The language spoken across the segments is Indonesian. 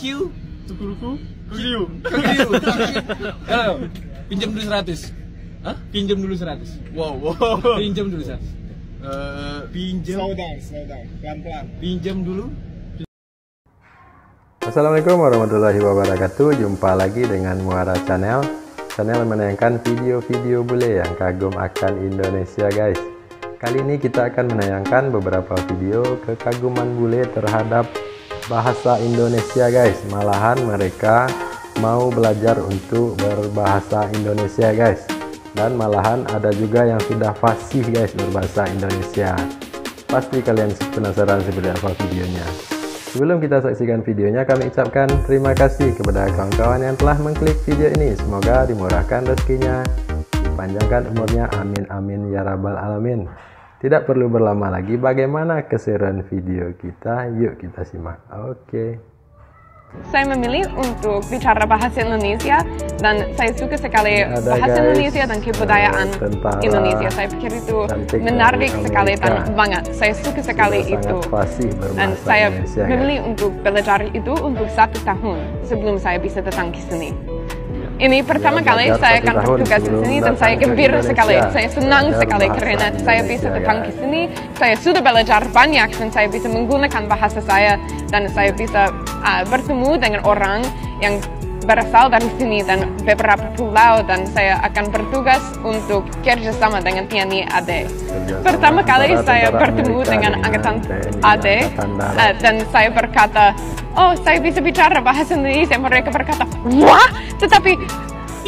you. Tukuruku. Kugiu. Halo, pinjam dulu 100. Hah? Pinjam dulu 100. Wow. Pinjam dulu 100. Pinjam. Slow down. Pelan-pelan. Pinjam dulu. Assalamualaikum warahmatullahi wabarakatuh. Jumpa lagi dengan Muara Channel menayangkan video-video bule yang kagum akan Indonesia, guys. Kali ini kita akan menayangkan beberapa video kekaguman bule terhadap bahasa Indonesia, guys. Malahan mereka mau belajar untuk berbahasa Indonesia, guys. Dan malahan ada juga yang sudah fasih, guys, berbahasa Indonesia. Pasti kalian penasaran seperti apa videonya. Sebelum kita saksikan videonya, kami ucapkan terima kasih kepada kawan-kawan yang telah mengklik video ini. Semoga dimurahkan rezekinya, dipanjangkan umurnya, amin amin ya rabbal alamin. Tidak perlu berlama lagi, bagaimana keseruan video kita? Yuk kita simak. Oke. Saya memilih untuk bicara bahasa Indonesia dan saya suka sekali bahasa Indonesia dan kebudayaan Indonesia. Saya pikir itu menarik sekali dan banget. Saya suka sekali itu. Dan saya memilih untuk belajar itu untuk 1 tahun sebelum saya bisa datang ke sini. Ini pertama kali saya akan bertugas di sini dan saya gembira sekali. Saya senang sekali karena saya bisa datang ke sini. Saya sudah belajar banyak dan saya bisa menggunakan bahasa saya dan saya bisa bertemu dengan orang yang berasal dari sini dan beberapa pulau, dan saya akan bertugas untuk kerjasama dengan TNI AD. Pertama kali saya bertemu dengan angkatan AD dan saya berkata, oh, saya bisa bicara bahasa Indonesia. Mereka berkata, wah, tetapi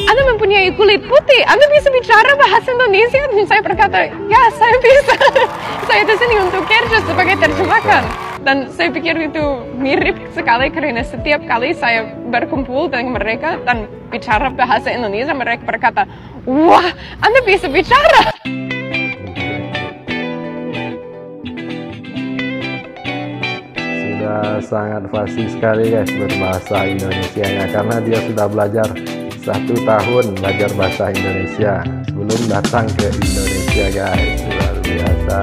Anda mempunyai kulit putih, Anda bisa bicara bahasa Indonesia? Dan saya berkata, ya, saya bisa. Saya di sini untuk kerja sebagai terjemahkan. Dan saya pikir itu mirip sekali karena setiap kali saya berkumpul dengan mereka dan bicara bahasa Indonesia, mereka berkata, wah, Anda bisa bicara. Sudah sangat fasih sekali, guys, berbahasa Indonesianya karena dia sudah belajar 1 tahun belajar bahasa Indonesia sebelum datang ke Indonesia, guys. Luar biasa.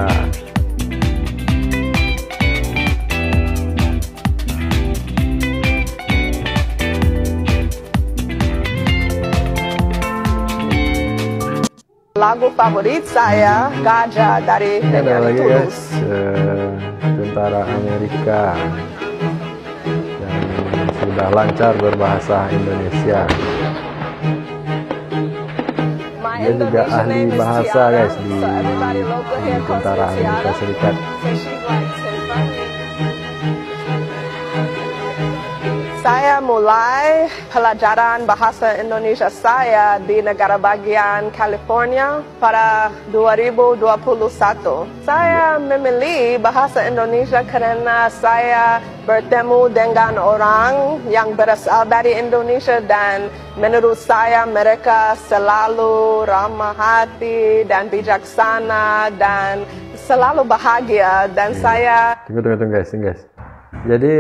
Lagu favorit saya Gajah dari Benyamin Tulus. Tentara Amerika yang sudah lancar berbahasa Indonesia. Dia juga ahli bahasa, guys, di Tentara Amerika Serikat. Saya mulai pelajaran bahasa Indonesia saya di negara bagian California pada 2021. Saya memilih bahasa Indonesia karena saya bertemu dengan orang yang berasal dari Indonesia dan menurut saya mereka selalu ramah hati dan bijaksana dan selalu bahagia dan saya... Tunggu guys. Jadi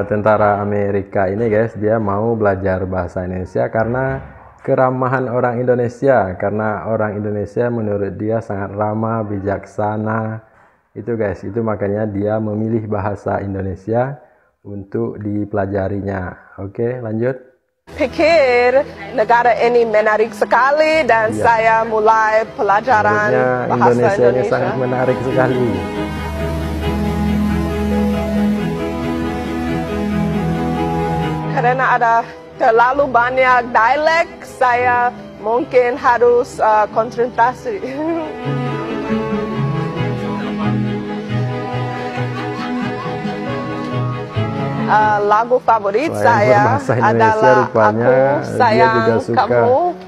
tentara Amerika ini, guys, dia mau belajar bahasa Indonesia karena keramahan orang Indonesia, karena orang Indonesia menurut dia sangat ramah, bijaksana. Itu, guys, itu makanya dia memilih bahasa Indonesia untuk dipelajarinya. Oke, lanjut. Pikir negara ini menarik sekali dan saya mulai pelajaran bahasa Indonesia. Ini sangat menarik sekali. Karena ada terlalu banyak dialek, saya mungkin harus konsentrasi. Lagu favorit saya adalah Aku Sayang Kamu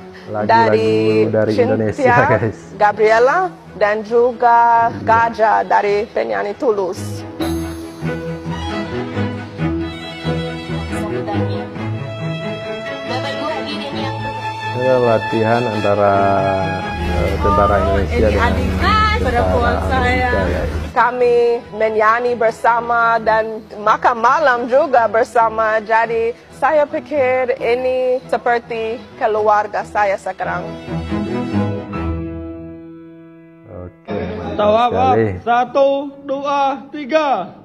dari Cynthia Gabriela dan juga Gajah dari Benyamin Tulus. Latihan antara tentara Indonesia dengan tentara Amerika, ya. Kami menyanyi bersama dan makan malam juga bersama. Jadi saya pikir ini seperti keluarga saya sekarang. Oke. Tawaf 1, 2, 3.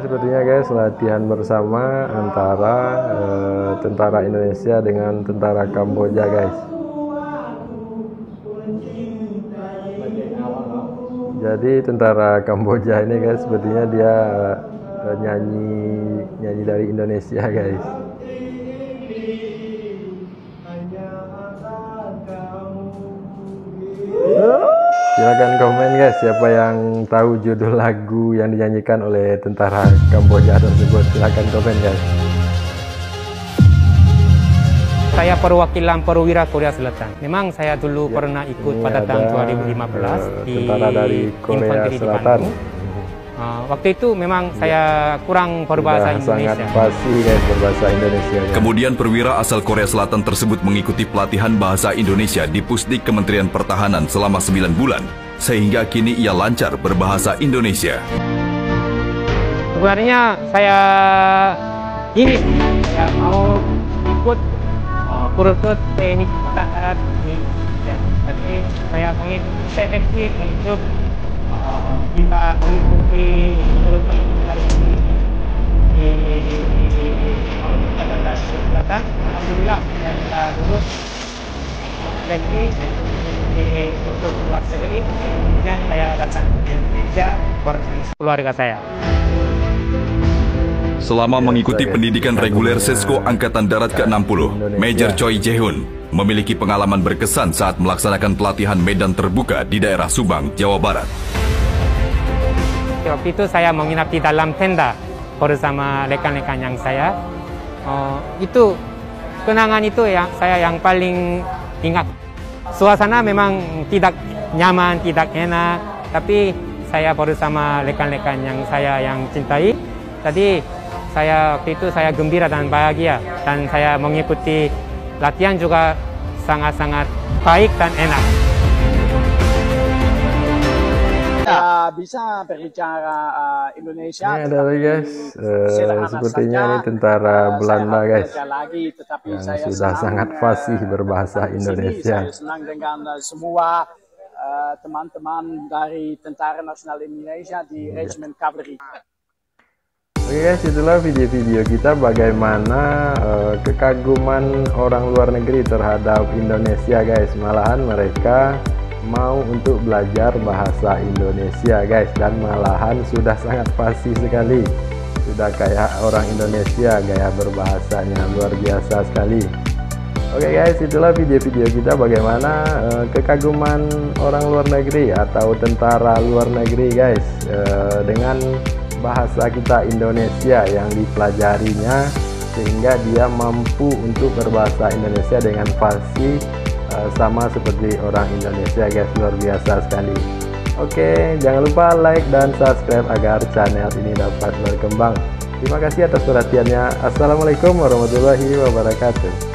sepertinya guys latihan bersama antara tentara Indonesia dengan tentara Kamboja guys. Jadi tentara Kamboja ini guys sepertinya dia nyanyi dari Indonesia guys. Silahkan komen guys siapa yang tahu judul lagu yang dinyanyikan oleh tentara Kamboja tersebut. Silahkan komen guys. Saya perwakilan perwira Korea Selatan. Memang saya dulu pernah ikut pada tahun 2015 di tentara dari Korea infanteri Selatan. Waktu itu memang saya kurang berbahasa Indonesia. Sangat fasih guys berbahasa Indonesia. Guys. Kemudian perwira asal Korea Selatan tersebut mengikuti pelatihan bahasa Indonesia di Pusdik Kementerian Pertahanan selama 9 bulan, sehingga kini ia lancar berbahasa Indonesia. Sebenarnya saya ini saya mau ikut kursus teknik saat ini. Jadi saya mengikuti seleksi untuk kita mengikuti kursus di Selatan. Alhamdulillah kita lulus seleksi untuk kursus ini. Dan saya datang ke Indonesia bersama keluarga saya. Selama mengikuti pendidikan reguler Sesko Angkatan Darat ke-60, Major Choi Jae-hoon memiliki pengalaman berkesan saat melaksanakan pelatihan medan terbuka di daerah Subang, Jawa Barat. Waktu itu saya menginap di dalam tenda bersama rekan-rekan yang saya. Itu kenangan itu yang paling ingat. Suasana memang tidak nyaman, tidak enak, tapi saya bersama rekan-rekan yang saya yang cintai. Tadi waktu itu saya gembira dan bahagia, dan saya mengikuti latihan juga sangat-sangat baik dan enak. Bisa berbicara Indonesia. Ini ada guys, sepertinya ini tentara Belanda guys, yang sudah sangat fasih berbahasa Indonesia. Saya senang dengan semua teman-teman dari Tentara Nasional Indonesia di Regimen Cavalry. Oke guys, itulah video-video kita bagaimana kekaguman orang luar negeri terhadap Indonesia guys. Malahan mereka mau untuk belajar bahasa Indonesia guys, dan malahan sudah sangat fasih sekali, sudah kayak orang Indonesia, gaya berbahasanya luar biasa sekali. Oke guys, itulah video-video kita bagaimana kekaguman orang luar negeri atau tentara luar negeri guys, dengan bahasa kita Indonesia yang dipelajarinya, sehingga dia mampu untuk berbahasa Indonesia dengan fasih sama seperti orang Indonesia guys, luar biasa sekali. Oke, jangan lupa like dan subscribe agar channel ini dapat berkembang. Terima kasih atas perhatiannya. Assalamualaikum warahmatullahi wabarakatuh.